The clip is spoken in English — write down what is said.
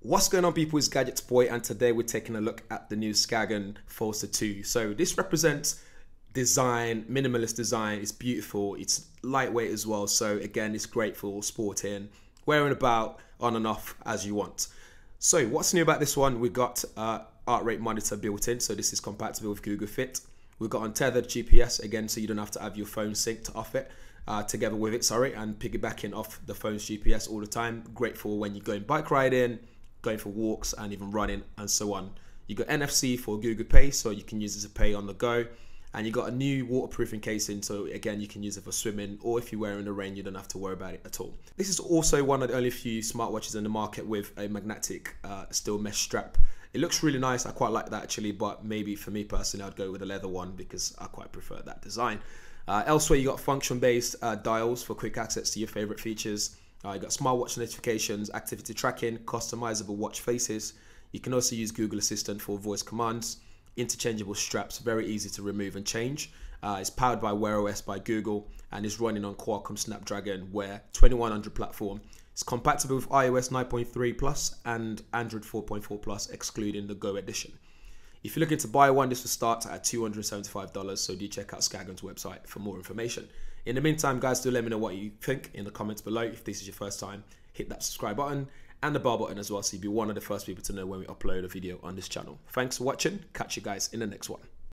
What's going on, people? It's GadgetsBoy, and today we're taking a look at the new Skagen Falster 2. So this represents design, minimalist design. It's beautiful, it's lightweight as well. So again, it's great for sporting, wearing about on and off as you want. So what's new about this one? We've got heart rate monitor built in, so this is compatible with Google Fit. We've got Untethered GPS again, so you don't have to have your phone synced off it. Together with it, and piggybacking off the phone's GPS all the time. Great for when you're going bike riding, going for walks, and even running and so on. You got NFC for Google Pay, so you can use it to pay on the go. And you got a new waterproofing casing, so again you can use it for swimming, or if you're wearing the rain, you don't have to worry about it at all. This is also one of the only few smartwatches in the market with a magnetic steel mesh strap. It looks really nice. I quite like that actually, but maybe for me personally, I'd go with a leather one because I quite prefer that design. Elsewhere, you got function-based dials for quick access to your favorite features. You got smartwatch notifications, activity tracking, customizable watch faces. You can also use Google Assistant for voice commands. Interchangeable straps, very easy to remove and change. It's powered by Wear OS by Google and is running on Qualcomm Snapdragon Wear 2100 platform. It's compatible with iOS 9.3 Plus and Android 4.4 Plus, excluding the Go edition. If you're looking to buy one, this will start at $275, so do check out Skagen's website for more information. In the meantime, guys, do let me know what you think in the comments below. If this is your first time, hit that subscribe button and the bell button as well, so you'll be one of the first people to know when we upload a video on this channel. Thanks for watching. Catch you guys in the next one.